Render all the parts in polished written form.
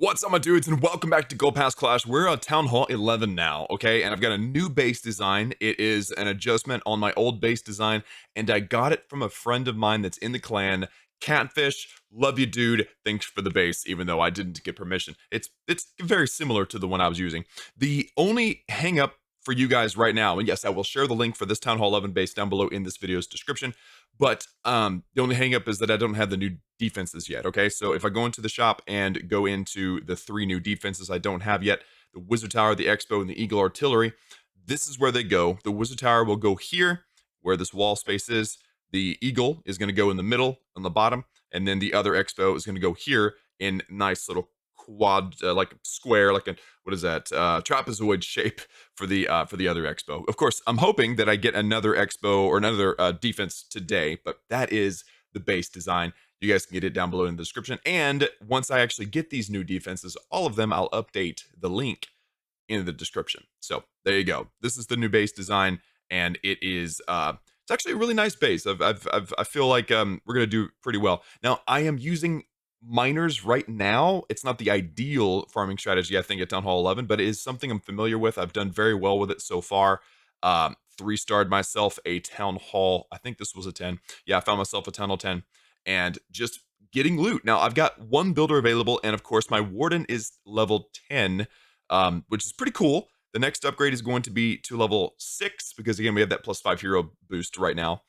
What's up, my dudes, and welcome back to Go Past Clash. We're at Town Hall 11 now, okay? And I've got a new base design. It is an adjustment on my old base design, and I got it from a friend of mine that's in the clan. Catfish, love you, dude. Thanks for the base, even though I didn't get permission. It's very similar to the one I was using. The only hang up for you guys right now, and yes, I will share the link for this Town Hall 11 base down below in this video's description. But the only hang up is that I don't have the new defenses yet. Okay, so if I go into the shop and go into the 3 new defenses I don't have yet, the Wizard Tower, the Expo, and the Eagle Artillery, this is where they go. The Wizard Tower will go here, where this wall space is. The Eagle is going to go in the middle on the bottom, and then the other Expo is going to go here in nice little quad, like square, like a what is that, trapezoid shape for the other Expo. Of course, I'm hoping that I get another Expo or another defense today, but that is the base design. You guys can get it down below in the description. And once I actually get these new defenses, all of them, I'll update the link in the description. So there you go. This is the new base design, and it is it's actually a really nice base. I feel like we're gonna do pretty well. Now I am using miners right now. It's not the ideal farming strategy, I think, at Town Hall 11, but it is something I'm familiar with. I've done very well with it so far. 3-starred myself a Town Hall. I think this was a 10. Yeah, I found myself a Town Hall 10 and just getting loot. Now I've got one builder available, and of course my warden is level 10, which is pretty cool. The next upgrade is going to be to level 6 because again we have that +5 hero boost right now.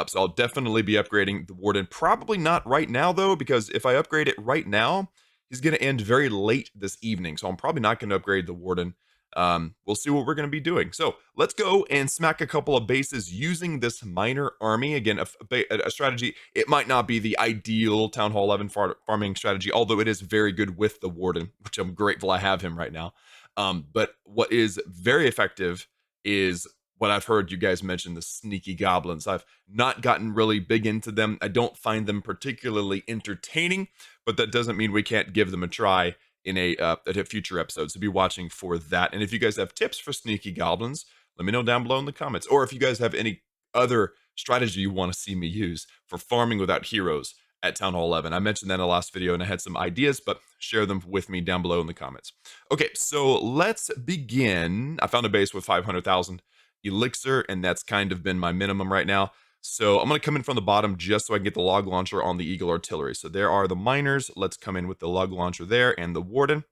So I'll definitely be upgrading the warden. Probably not right now though, because if I upgrade it right now, he's going to end very late this evening. So I'm probably not going to upgrade the warden. We'll see what we're going to be doing. So let's go and smack a couple of bases using this miner army. Again, a strategy. It might not be the ideal Town Hall 11 farming strategy, although it is very good with the warden, which I'm grateful I have him right now. But what is very effective is what I've heard you guys mention, the sneaky goblins. I've not gotten really big into them. I don't find them particularly entertaining, but that doesn't mean we can't give them a try in a future episode. So be watching for that. And if you guys have tips for sneaky goblins, let me know down below in the comments. Or if you guys have any other strategy you want to see me use for farming without heroes at Town Hall 11. I mentioned that in the last video and I had some ideas, but share them with me down below in the comments. Okay, so let's begin. I found a base with 500,000 elixir, and that's kind of been my minimum right now. So I'm going to come in from the bottom just so I can get the log launcher on the Eagle Artillery. So there are the miners. Let's come in with the log launcher there and the warden.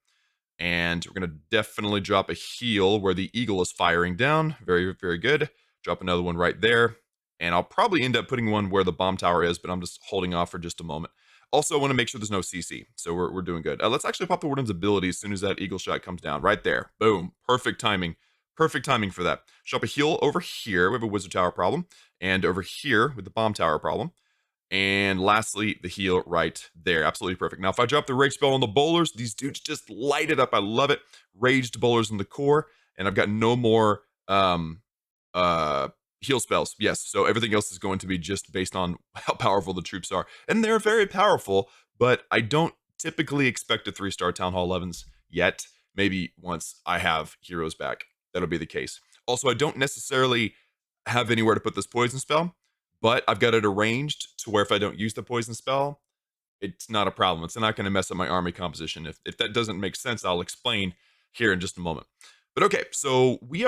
And we're going to definitely drop a heal where the Eagle is firing down. Very, very good. Drop another one right there. And I'll probably end up putting one where the bomb tower is, but I'm just holding off for just a moment. Also, I want to make sure there's no CC, so we're doing good. Let's actually pop the warden's ability as soon as that Eagle shot comes down. Right there. Boom. Perfect timing. Perfect timing for that. Show up a heal over here. We have a wizard tower problem. And over here with the bomb tower problem. And lastly, the heal right there. Absolutely perfect. Now, if I drop the rage spell on the bowlers, these dudes just light it up. I love it. Raged bowlers in the core. And I've got no more heal spells. Yes, so everything else is going to be just based on how powerful the troops are. And they're very powerful, but I don't typically expect a 3-star Town Hall 11s yet. Maybe once I have heroes back, that'll be the case. Also, I don't necessarily have anywhere to put this poison spell, but I've got it arranged to where if I don't use the poison spell, it's not a problem. It's not going to mess up my army composition. If that doesn't make sense, I'll explain here in just a moment. But okay, so we've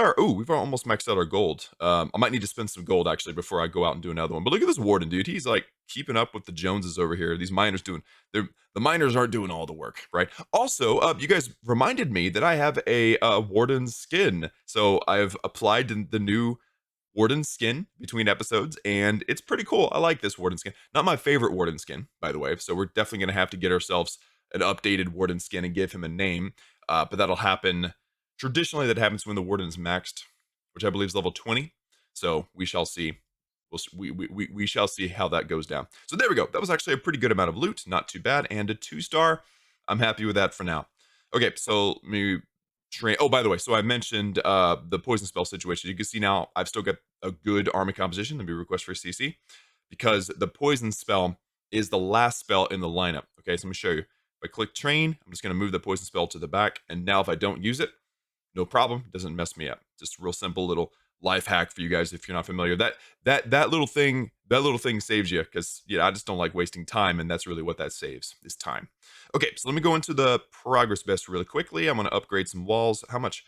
almost maxed out our gold. I might need to spend some gold actually before I go out and do another one. But look at this warden, dude. He's like keeping up with the Joneses over here. These miners the miners aren't doing all the work, right? Also, you guys reminded me that I have a warden skin. So I've applied the new warden skin between episodes, and it's pretty cool. I like this warden skin. Not my favorite warden skin, by the way. So we're definitely going to have to get ourselves an updated warden skin and give him a name. But that'll happen. Traditionally, that happens when the warden is maxed, which I believe is level 20. So we shall see. We shall see how that goes down. So there we go. That was actually a pretty good amount of loot. Not too bad. And a 2-star. I'm happy with that for now. Okay, so let me train. Oh, by the way, so I mentioned the poison spell situation. You can see now I've still got a good army composition. Let me request for a CC. Because the poison spell is the last spell in the lineup. Okay, so let me show you. If I click train, I'm just going to move the poison spell to the back. And now if I don't use it, no problem. It doesn't mess me up. Just a real simple little life hack for you guys if you're not familiar. That little thing saves you because I just don't like wasting time, and that's really what that saves is time. Okay, so let me go into the progress best really quickly. I'm gonna upgrade some walls. How much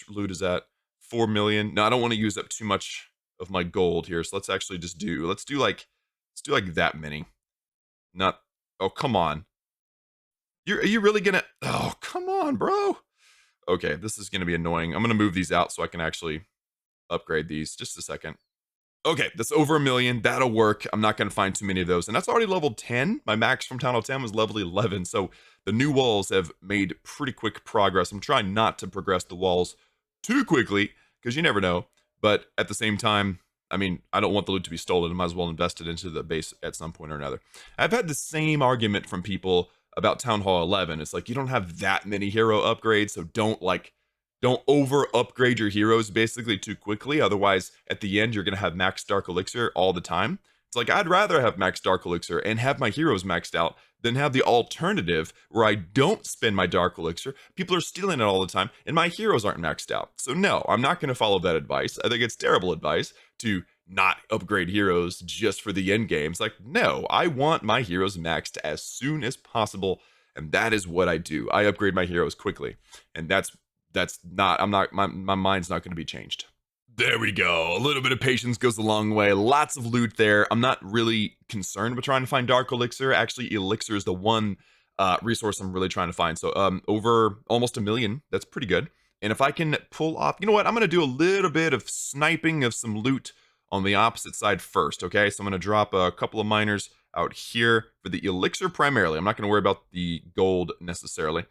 loot is that? 4 million. No, I don't want to use up too much of my gold here. So let's actually just do let's do like that many. Not oh come on. Are you really gonna oh come on, bro? Okay, this is gonna be annoying. I'm gonna move these out so I can actually upgrade these. Just a second. Okay, that's over 1 million. That'll work. I'm not going to find too many of those. And that's already level 10. My max from Town Hall 10 was level 11. So the new walls have made pretty quick progress. I'm trying not to progress the walls too quickly because you never know. But at the same time, I mean, I don't want the loot to be stolen. I might as well invest it into the base at some point or another. I've had the same argument from people about Town Hall 11. It's like you don't have that many hero upgrades, so don't over upgrade your heroes basically too quickly. Otherwise, at the end, you're going to have max Dark Elixir all the time. It's like, I'd rather have max Dark Elixir and have my heroes maxed out than have the alternative where I don't spend my Dark Elixir. People are stealing it all the time and my heroes aren't maxed out. So, no, I'm not going to follow that advice. I think it's terrible advice to not upgrade heroes just for the end game. It's like, no, I want my heroes maxed as soon as possible. And that is what I do. I upgrade my heroes quickly. And that's not my mind's not going to be changed. There we go. A little bit of patience goes a long way. Lots of loot there. I'm not really concerned with trying to find Dark Elixir. Actually, Elixir is the one resource I'm really trying to find. So over almost 1 million. That's pretty good. And if I can pull off, you know what? I'm going to do a little bit of sniping of some loot on the opposite side first. Okay, so I'm going to drop a couple of miners out here for the Elixir primarily. I'm not going to worry about the gold necessarily.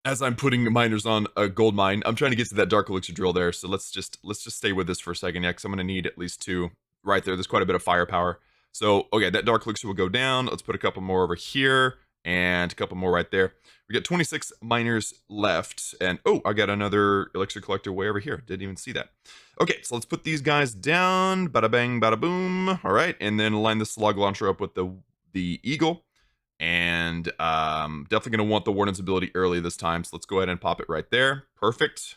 As I'm putting miners on a gold mine, I'm trying to get to that Dark Elixir drill there. So let's just stay with this for a second, yeah, because I'm gonna need at least 2 right there. There's quite a bit of firepower. So okay, that Dark Elixir will go down. Let's put a couple more over here and a couple more right there. We got 26 miners left, and oh, I got another Elixir collector way over here. Didn't even see that. Okay, so let's put these guys down. Bada bang, bada boom. All right, and then line the slug launcher up with the eagle. And definitely going to want the Warden's ability early this time. So let's go ahead and pop it right there. Perfect.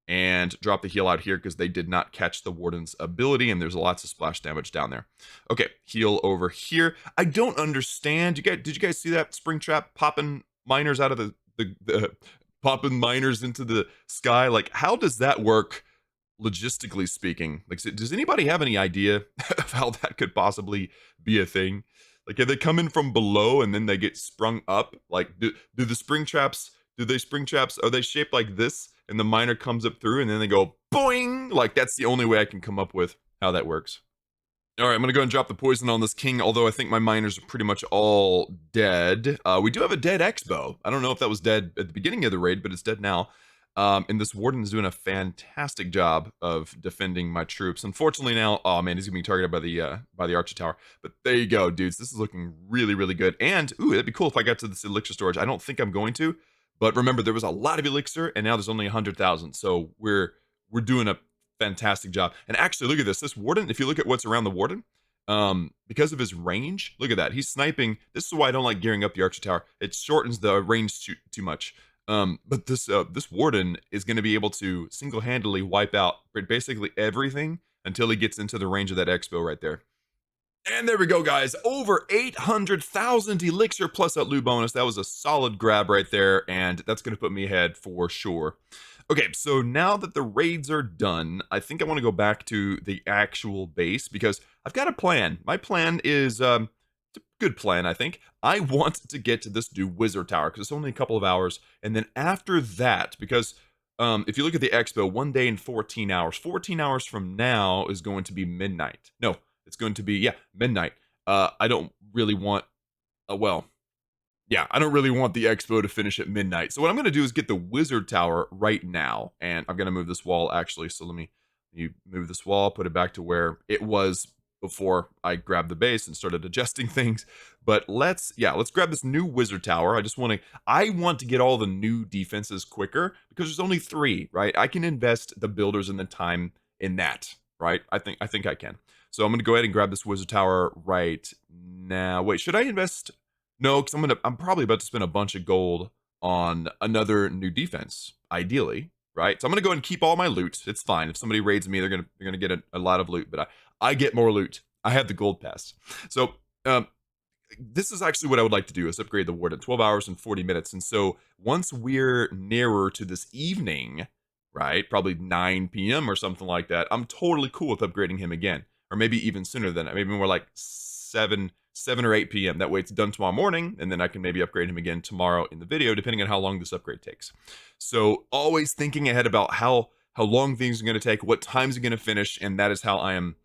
And drop the heal out here because they did not catch the Warden's ability. And there's lots of splash damage down there. Okay, heal over here. I don't understand. Did you guys see that Springtrap popping miners out of the popping miners into the sky? Like, how does that work logistically speaking? Like, does anybody have any idea of how that could possibly be a thing? Like, if they come in from below and then they get sprung up, like, do the spring traps, are they shaped like this? And the miner comes up through and then they go boing? Like, that's the only way I can come up with how that works. All right, I'm going to go and drop the poison on this king, although I think my miners are pretty much all dead. We do have a dead X-bow. I don't know if that was dead at the beginning of the raid, but it's dead now. And this warden is doing a fantastic job of defending my troops. Unfortunately now, oh man, he's gonna be targeted by the archer tower. But there you go, dudes. This is looking really, really good. And ooh, that'd be cool if I got to this elixir storage. I don't think I'm going to, but remember there was a lot of elixir, and now there's only 100,000. So we're doing a fantastic job. And actually, look at this. This warden, if you look at what's around the warden, because of his range, look at that. He's sniping. This is why I don't like gearing up the archer tower. It shortens the range too much. But this warden is going to be able to single-handedly wipe out basically everything until he gets into the range of that expo right there. And there we go, guys. Over 800,000 elixir plus that loot bonus. That was a solid grab right there, and that's going to put me ahead for sure. Okay, so now that the raids are done, I think I want to go back to the actual base because I've got a plan. My plan is it's a good plan, I think. I want to get to this new wizard tower because it's only a couple of hours, and then after that, because if you look at the expo, 1 day and 14 hours. 14 hours from now is going to be midnight. No, it's going to be, yeah, midnight. I don't really want, well, yeah, I don't really want the expo to finish at midnight. So what I'm going to do is get the wizard tower right now. And I'm going to move this wall, actually. So let me move this wall, put it back to where it was before I grabbed the base and started adjusting things. But let's grab this new wizard tower. I want to get all the new defenses quicker because there's only 3, right? I can invest the builders and the time in that, right? I think I can. So I'm going to go ahead and grab this wizard tower right now. Wait, should I invest? No, because I'm probably about to spend a bunch of gold on another new defense, ideally. right? So I'm gonna go ahead and keep all my loot. It's fine. If somebody raids me, they're gonna get a lot of loot, but I get more loot. I have the gold pass. So this is actually what I would like to do is upgrade the warden 12 hours and 40 minutes. And so once we're nearer to this evening, right, probably 9 p.m. or something like that, I'm totally cool with upgrading him again, or maybe even sooner than that, maybe more like 7 or 8 p.m. That way it's done tomorrow morning, and then I can maybe upgrade him again tomorrow in the video, depending on how long this upgrade takes. So always thinking ahead about how long things are going to take, what times are going to finish, and that is how I am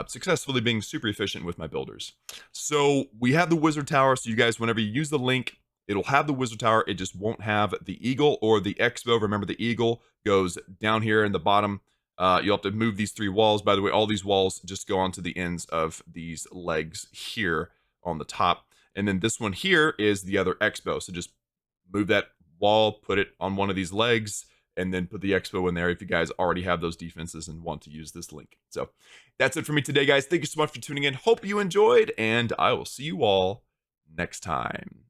successfully being super efficient with my builders. So we have the wizard tower. So you guys, whenever you use the link, it'll have the wizard tower. It just won't have the eagle or the expo. Remember, the eagle goes down here in the bottom. You'll have to move these 3 walls. By the way, all these walls just go onto the ends of these legs here on the top. And then this one here is the other expo. So just move that wall, put it on one of these legs, and then put the expo in there if you guys already have those defenses and want to use this link. So that's it for me today, guys. Thank you so much for tuning in. Hope you enjoyed, and I will see you all next time.